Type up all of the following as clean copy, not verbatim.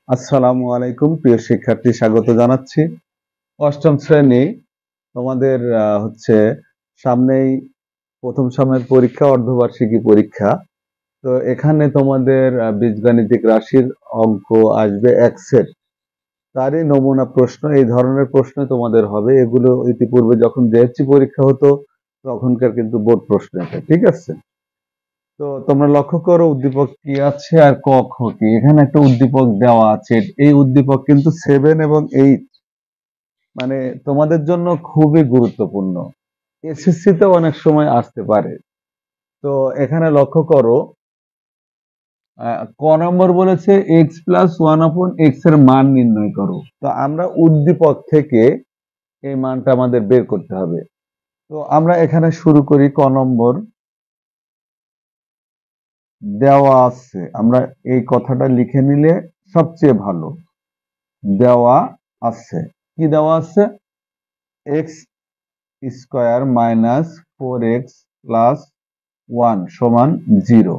আসসালামু আলাইকুম প্রিয় শিক্ষার্থী, স্বাগত জানাচ্ছি। অষ্টম শ্রেণী তোমাদের হচ্ছে সামনেই প্রথম সময়ের পরীক্ষা, অর্ধবার্ষিকী পরীক্ষা। তো এখানে তোমাদের বীজগাণিতিক রাশির অঙ্ক আসবে এক্সের, তারই নমুনা প্রশ্ন। এই ধরনের প্রশ্ন তোমাদের হবে। এগুলো ইতিপূর্বে যখন জেএসসি পরীক্ষা হতো তখনকার কিন্তু বোর্ড প্রশ্ন এটা, ঠিক আছে? তো তোমরা লক্ষ্য করো উদ্দীপক কি আছে আর ক খ কি। এখানে একটা উদ্দীপক দেওয়া আছে। এই উদ্দীপক কিন্তু 7 এবং 8 মানে তোমাদের জন্য খুবই গুরুত্বপূর্ণ। এসএসসি তে অনেক সময় আসতে পারে। তো এখানে লক্ষ্য করো, ক নম্বর বলেছে x plus one upon x এর মান নির্ণয় করো। তো আমরা উদ্দীপক থেকে এই মানটা আমাদের বের করতে হবে। তো আমরা এখানে শুরু করি। ক নম্বর দেওয়া আছে, আমরা এই কথাটা লিখে নিলে সবচেয়ে ভালো। দেওয়া আছে, কি দেওয়া আছে? X square minus 4x plus 1 সমান 0।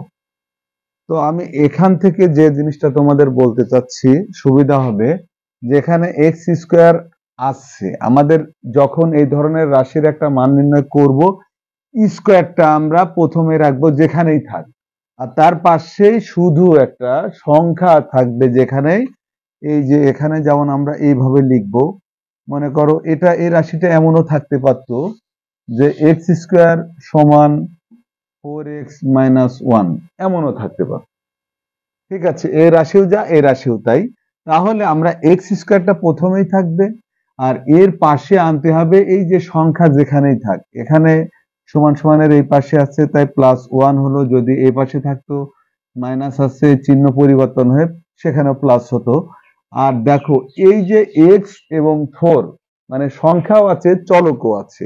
তো আমি এখান থেকে যে জিনিসটা তোমাদের বলতে চাচ্ছি সুবিধা হবে, যেখানে এক্স স্কোয়ার আসছে, আমাদের যখন এই ধরনের রাশির একটা মান নির্ণয় করব, স্কোয়ারটা আমরা প্রথমে রাখবো যেখানেই থাক, আর তার পাশেই শুধু একটা সংখ্যা থাকবে যেখানেই। এই যে এখানে যেমন আমরা এইভাবে লিখবো, মনে করো এটা এই রাশিটা এমনও থাকতে পারতো যে এক্স স্কোয়ার সমান 4x মাইনাস 1, এমনও থাকতে পারত। ঠিক আছে, এ রাশিও যা এ রাশিও তাই। তাহলে আমরা এক্স স্কোয়ারটা প্রথমেই থাকবে, আর এর পাশে আনতে হবে এই যে সংখ্যা যেখানেই থাক। এখানে সমান সমানের এই পাশে আছে তাই প্লাস 1 হলো, যদি এই পাশে থাকতো মাইনাস আছে, চিহ্ন পরিবর্তন হয়ে সেখানেও প্লাস হতো। আর দেখো এই যে এক্স এবং 4 মানে সংখ্যাও আছে চলকও আছে,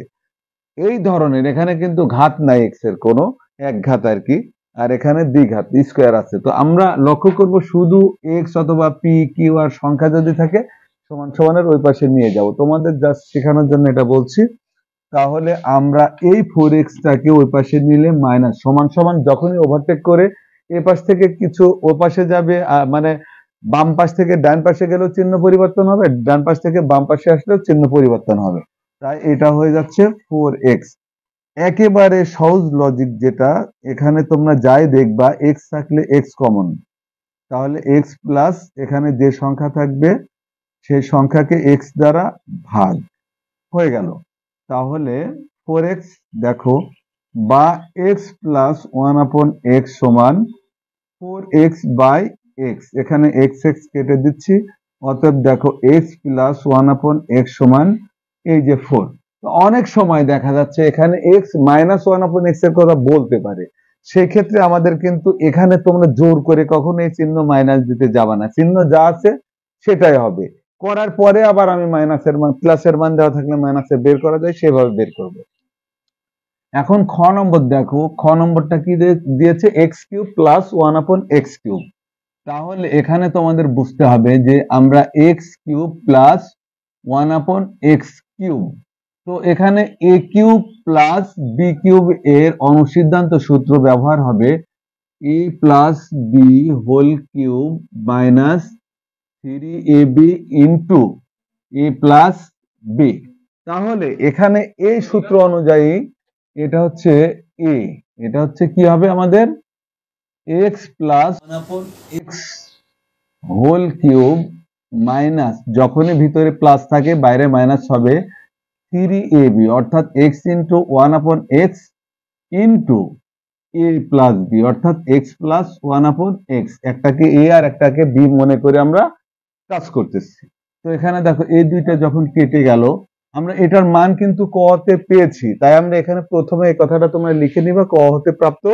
এই ধরনের। এখানে কিন্তু ঘাত নাই, এক্স এর কোনো এক ঘাত আর কি, আর এখানে দ্বিঘাত স্কোয়ার আছে। তো আমরা লক্ষ্য করব শুধু এক্স অথবা পি কিউ আর সংখ্যা যদি থাকে সমান সমানের ওই পাশে নিয়ে যাব, তোমাদের জাস্ট শেখানোর জন্য এটা বলছি। তাহলে আমরা এই 4x-টাকে ওই পাশে নিলে মাইনাস সমান সমান, যখনই ওভারটেক করে এ পাশ থেকে কিছু ও পাশে যাবে, মানে বাম পাশ থেকে ডান পাশে গেলেও চিহ্ন পরিবর্তন হবে, ডান পাশ থেকে বাম পাশে আসলেও চিহ্ন পরিবর্তন হবে। তাই এটা হয়ে যাচ্ছে 4x। একেবারে সহজ লজিক যেটা, এখানে তোমরা যাই দেখবা এক্স থাকলে এক্স কমন, তাহলে এক্স প্লাস এখানে যে সংখ্যা থাকবে সেই সংখ্যাকে এক্স দ্বারা ভাগ হয়ে গেল। তাহলে 4x দেখো, বা এক্স প্লাস 1/x সমান 4x বাই এক্স, এখানে এক্স এক্স কেটে দিচ্ছি। অতএব দেখো এক্স প্লাস 1/x সমান এই যে 4। অনেক সময় দেখা যাচ্ছে এখানে এক্স মাইনাস 1/x এর কথা বলতে পারে, সেই ক্ষেত্রে আমাদের কিন্তু এখানে তোমরা জোর করে কখনো এই চিহ্ন মাইনাস দিতে যাবা না, চিহ্ন যা আছে সেটাই হবে। করার পরে আবার আমি মাইনাসের মান প্লাসের মান দেওয়া থাকলে মাইনাসে বের করা যায়, সেভাবে বের করব। এখন খ নম্বর দেখো, খ নম্বরটা কি দিয়েছে? X cube plus 1/x cube. তাহলে এখানে তোমাদের বুঝতে হবে যে আমরা x cube plus 1/x cube, তো এখানে a cube plus b cube এর অনুসিদ্ধান্ত সূত্র ব্যবহার হবে a plus b whole cube minus 3ab into a plus b. তাহলে এখানে এই সূত্র অনুযায়ী এটা হচ্ছে এ, এটা হচ্ছে কি হবে আমাদের x plus 1/x whole cube minus, যখনই ভিতরে প্লাস থাকে বাইরে মাইনাস হবে, 3ab অর্থাৎ x into 1/x into a plus b অর্থাৎ এক্স প্লাস 1/x। একটাকে এ আর একটাকে বি মনে করে আমরা কাজ করতেছি। তো এখানে দেখো এই দুইটা যখন কেটে গেল, আমরা এটার মান কিন্তু ক হতে পেয়েছি, তাই আমরা এখানে প্রথমে এই কথাটা তোমরা লিখে নিবা, ক হতে প্রাপ্ত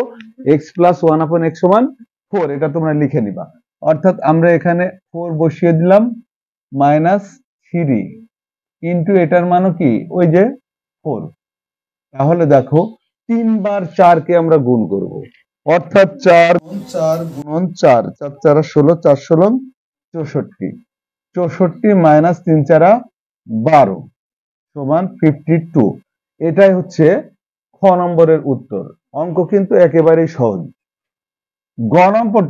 এক্স প্লাস 1/x সমান 4, এটা তোমরা লিখে নিবা। অর্থাৎ আমরা এখানে 4 বসিয়ে দিলাম মাইনাস 3 ইন্টু এটার মানও কি ওই যে 4। তাহলে দেখো 3 বার 4 কে আমরা গুণ করব, অর্থাৎ 4 গুণন 4, 4 4 16, 4 16 64, 64 মাইনাস 3 4 12 সমান 52। এটাই হচ্ছে খ নম্বরের উত্তর। অঙ্ক কিন্তু একেবারেই সহজ। গ নম্বর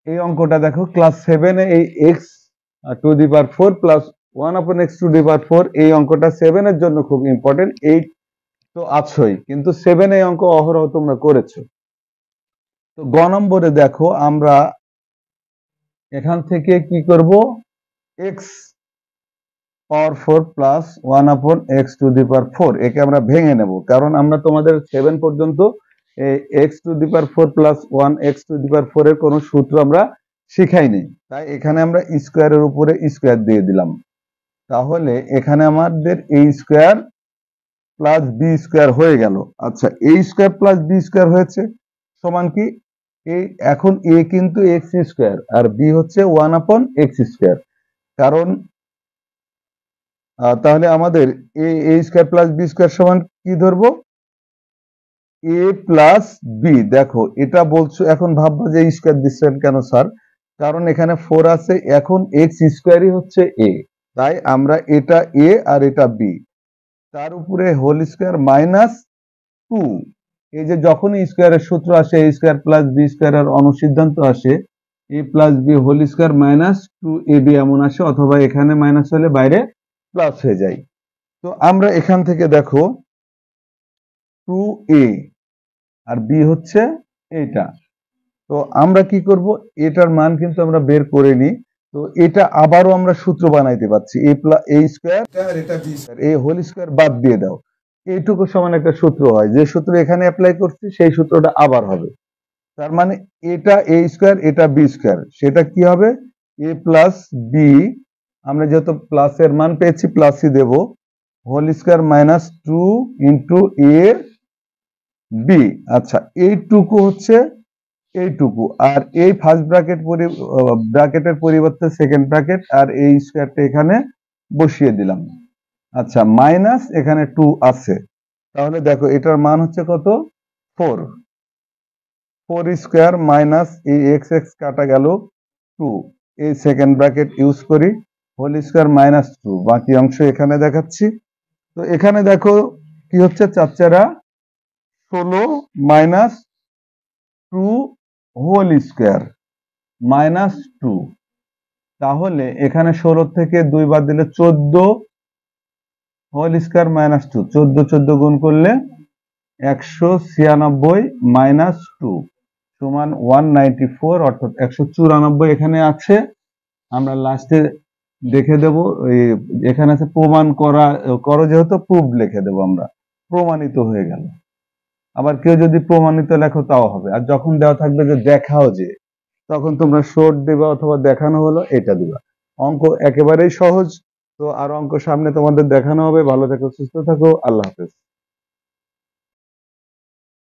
এই অঙ্কটা দেখো, ক্লাস 7-এ এই x to the power 4 plus 1/x to the power 4। এই অঙ্কটা 7 এর জন্য খুব ইম্পর্টেন্ট। 8 তো আছেই, কিন্তু 7 এই অঙ্ক অহরহ তোমরা করেছো। তো গ নম্বরে দেখো আমরা এখান থেকে কি করব, x power 4 plus 1/x to the power 4 একে আমরা ভেঙে নেব, কারণ আমরা তোমাদের 7 পর্যন্ত x to the power 4 plus 1x to the power 4 এর কোনো সূত্র আমরা শিখাইনি, তাই এখানে আমরা স্কোয়ারের উপরে স্কোয়ার দিয়ে দিলাম। তাহলে এখানে আমাদের a square plus b square হয়ে গেল। আচ্ছা, a square plus b square হয়েছে সমান কি, এই এখন a কিন্তু এক্স স্কোয়ার আর বি হচ্ছে 1/x স্কোয়ার, কারণ তাহলে আমাদের এ স্কোয়ার প্লাস বি স্কোয়ার সমান কি ধরবো, এ প্লাস বি। দেখো এটা বলছো, এখন ভাববো যে স্কোয়ার দিচ্ছেন কেন স্যার, কারণ এখানে 4 আছে, এখন এক্স স্কোয়ারই হচ্ছে এ, তাই আমরা এটা এ আর এটা বি, তার উপরে হোল স্কোয়ার মাইনাস 2। এই যে যখন স্কোয়ারের সূত্র আসে এ স্কোয়ার প্লাস বি স্কোয়ারের অনুসিদ্ধান্ত আসে a plus b whole square minus 2ab এমন আসে, অথবা এখানে মাইনাস হলে বাইরে প্লাস হয়ে যায়। তো আমরা এখান থেকে দেখো 2a আর বি হচ্ছে এইটা, তো আমরা কি করব, এটার মান কিন্তু আমরা বের করে নিই। তো এটা আবারও আমরা সূত্র বানাইতে পারছি, এ স্কোয়ার আর এটা বি স্কোয়ার, এই হোল স্কোয়ার বাদ দিয়ে দাও, এইটুকু সমান একটা সূত্র হয়, যে সূত্র এখানে অ্যাপ্লাই করছি সেই সূত্রটা আবার হবে। তার মানে এটা এ স্কোয়ার এটা বি স্কোয়ার, সেটা কি হবে এ প্লাস বি, আমরা যেহেতু প্লাসের মান পেয়েছি প্লাসই দেব, whole square minus 2 into A B. আচ্ছা, এইটুকু হচ্ছে এইটুকু, আর এই ফার্স্ট ব্র্যাকেটের পরিবর্তে সেকেন্ড ব্র্যাকেট, আর এই স্কোয়ারটা এখানে বসিয়ে দিলাম। আচ্ছা, মাইনাস এখানে 2 আছে, তাহলে দেখো এটার মান হচ্ছে কত, 4 স্কোয়ার মাইনাস এই এক্স এক্স কাটা গেল 2, এই সেকেন্ড ব্র্যাকেট ইউজ করি, হোল স্কোয়ার মাইনাস 2, বাকি অংশ এখানে দেখাচ্ছি। তো এখানে দেখো কি হচ্ছে, 4 16 মাইনাস 2 হোল স্কোয়ার মাইনাস 2, তাহলে এখানে 16 থেকে 2 বাদ দিলে 14 হোল স্কোয়ার মাইনাস 2, 14 গুণ করলে 196 মাইনাস 2 সমান 194, অর্থাৎ 194 এখানে আছে। আমরা লাস্টে দেখে দেব, এখানে আছে প্রমাণ করো যেহেতু প্রুফ লিখে দেব আমরা, প্রমাণিত হয়ে গেল। আবার কেউ যদি প্রমাণিত লেখো তাও হবে, আর যখন দেওয়া থাকবে যে দেখাও যে, তখন তোমরা শর্ট দেবা অথবা দেখানো হলো এটা দিবা। অঙ্ক একেবারেই সহজ। তো আর অঙ্ক সামনে তোমাদের দেখানো হবে। ভালো থেকো, সুস্থ থাকো, আল্লাহ হাফেজ।